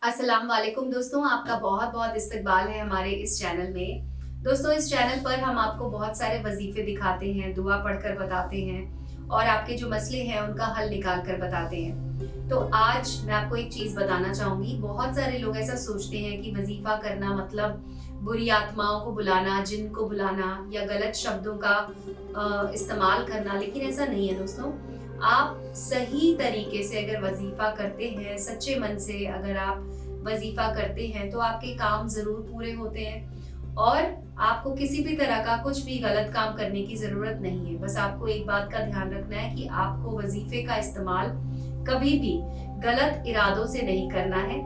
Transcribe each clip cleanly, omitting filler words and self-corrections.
अस्सलाम वालेकुम दोस्तों, आपका बहुत बहुत इस्तकबाल है हमारे इस चैनल में। दोस्तों, इस चैनल पर हम आपको बहुत सारे वजीफे दिखाते हैं, दुआ पढ़कर बताते हैं और आपके जो मसले हैं उनका हल निकाल कर बताते हैं। तो आज मैं आपको एक चीज़ बताना चाहूँगी। बहुत सारे लोग ऐसा सोचते हैं कि वजीफा करना मतलब बुरी आत्माओं को बुलाना, जिन को बुलाना या गलत शब्दों का इस्तेमाल करना, लेकिन ऐसा नहीं है दोस्तों। आप सही तरीके से अगर वजीफा करते हैं, सच्चे मन से अगर आप वजीफा करते हैं तो आपके काम जरूर पूरे होते हैं और आपको किसी भी तरह का कुछ भी गलत काम करने की जरूरत नहीं है। बस आपको एक बात का ध्यान रखना है कि आपको वजीफे का इस्तेमाल कभी भी गलत इरादों से नहीं करना है।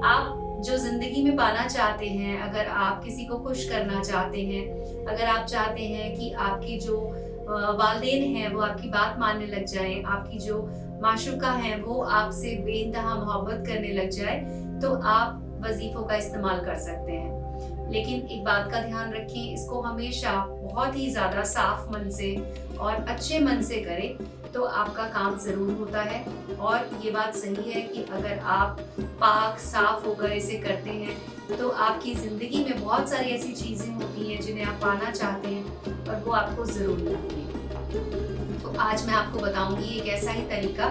आप जो जिंदगी में पाना चाहते हैं, अगर आप किसी को खुश करना चाहते हैं, अगर आप चाहते हैं कि आपकी जो वालिदैन हैं वो आपकी बात मानने लग जाएं, आपकी जो माशूका हैं वो आपसे बेइंतहा मोहब्बत करने लग जाए, तो आप वजीफों का इस्तेमाल कर सकते हैं। लेकिन एक बात का ध्यान रखें, इसको हमेशा बहुत ही ज्यादा साफ मन से और अच्छे मन से करें तो आपका काम जरूर होता है। और ये बात सही है कि अगर आप पाक साफ होकर इसे करते हैं तो आपकी जिंदगी में बहुत सारी ऐसी चीजें होती हैं जिन्हें आप पाना चाहते हैं और वो आपको जरूर मिलती है। तो आज मैं आपको बताऊंगी एक ऐसा ही तरीका।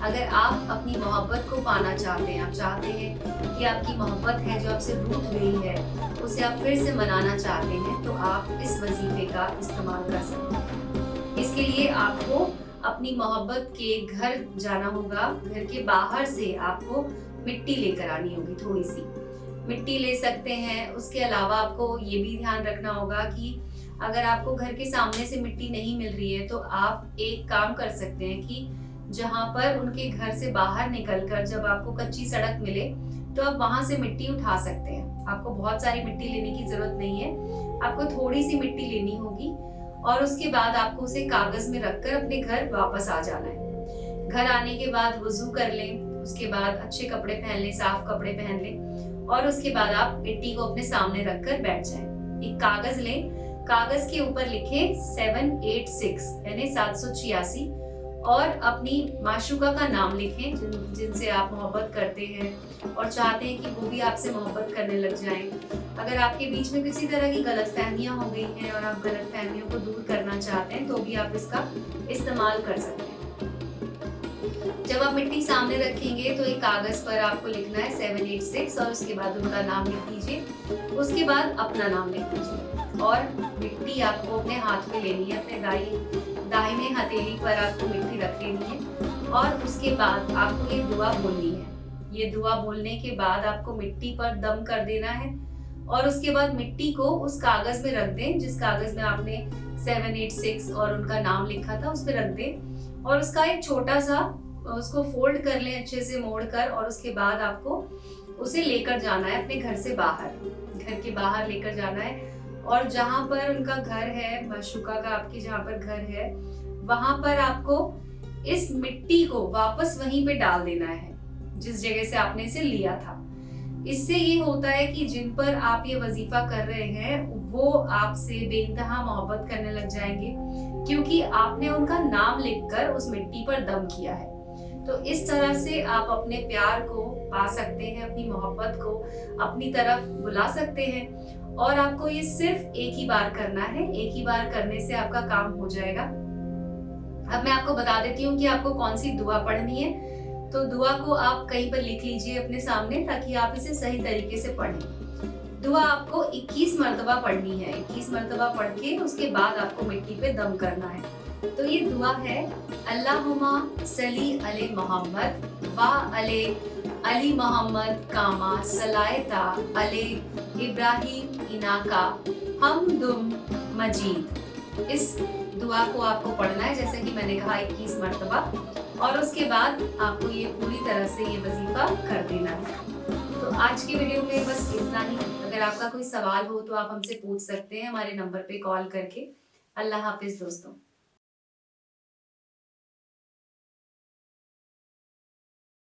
अगर आप अपनी मोहब्बत को पाना चाहते हैं, आप चाहते हैं कि आपकी मोहब्बत है जो आपसे रूठ गई है उसे आप फिर से मनाना चाहते हैं, तो आप इस वजीफे का इस्तेमाल कर सकते हैं। इसके लिए आपको अपनी मोहब्बत के घर जाना होगा। घर के बाहर से आपको मिट्टी लेकर आनी होगी, थोड़ी सी मिट्टी ले सकते हैं। उसके अलावा आपको ये भी ध्यान रखना होगा कि अगर आपको घर के सामने से मिट्टी नहीं मिल रही है तो आप एक काम कर सकते हैं कि जहां पर उनके घर से बाहर निकलकर जब आपको कच्ची सड़क मिले तो आप वहां से मिट्टी उठा सकते हैं। आपको बहुत सारी मिट्टी लेने की जरूरत नहीं है, आपको थोड़ी सी मिट्टी लेनी होगी और उसके बाद आपको उसे कागज में रखकर अपने घर वापस आ जाना है। घर आने के बाद वुजू कर लें, उसके बाद अच्छे कपड़े पहन लें, साफ कपड़े पहन लें और उसके बाद आप मिट्टी को अपने सामने रखकर बैठ जाएं। एक कागज लें, कागज के ऊपर लिखें 786 यानी 786 और अपनी माशूका का नाम लिखें जिनसे आप मोहब्बत करते हैं और चाहते हैं कि वो भी आपसे मोहब्बत करने लग जाएं। अगर आपके बीच में किसी तरह की गलतफहमियां हो गई हैं और आप गलतफहमियों को दूर करना चाहते हैं तो भी आप इसका इस्तेमाल कर सकते हैं। जब आप मिट्टी सामने रखेंगे तो एक कागज पर आपको लिखना है 786 और उसके बाद उनका नाम लिख दीजिए। उसके बाद अपना नाम लिख दीजिए और मिट्टी आपको अपने हाथ में लेनी है, अपने दाहिने हथेली पर आपको मिट्टी रख लेनी है और उसके बाद आपको ये दुआ बोलनी है। ये दुआ बोलने के बाद आपको मिट्टी पर दम कर देना है और उसके बाद मिट्टी को उस कागज में रख दें जिस कागज में आपने 786 और उनका नाम लिखा था, उस पर रख दें और उसका एक छोटा सा उसको फोल्ड कर लें अच्छे से मोड़ कर और उसके बाद आपको उसे लेकर जाना है अपने घर से बाहर, घर के बाहर लेकर जाना है और जहां पर उनका घर है, माशूका का आपकी जहां पर घर है, वहां पर आपको इस मिट्टी को वापस वहीं पे डाल देना है जिस जगह से आपने इसे लिया था। इससे ये होता है कि जिन पर आप ये वजीफा कर रहे हैं वो आपसे बेइंतहा मोहब्बत करने लग जाएंगे क्योंकि आपने उनका नाम लिखकर उस मिट्टी पर दम किया है। तो इस तरह से आप अपने प्यार को पा सकते हैं, अपनी मोहब्बत को अपनी तरफ बुला सकते हैं और आपको ये सिर्फ एक ही बार करना है। एक ही बार करने से आपका काम हो जाएगा। अब मैं आपको बता देती हूँ कि आपको कौन सी दुआ पढ़नी है। तो दुआ को आप कहीं पर लिख लीजिए अपने सामने ताकि आप इसे सही तरीके से पढ़ें। दुआ आपको 21 मरतबा पढ़नी है। 21 मरतबा पढ़ के उसके बाद आपको मिट्टी पे दम करना है। तो ये दुआ है, अल्लाहुम्मा सल्ली अले मोहम्मद वा अले अली मोहम्मद कामा सलायता अले इब्राहिम इनाका हमदुम मजीद। इस दुआ को आपको पढ़ना है जैसे कि मैंने कहा 21 मरतबा और उसके बाद आपको ये पूरी तरह से ये वजीफा कर देना है। तो आज की वीडियो में बस इतना ही। अगर आपका कोई सवाल हो तो आप हमसे पूछ सकते हैं हमारे नंबर पे कॉल करके। अल्लाह हाफिज दोस्तों।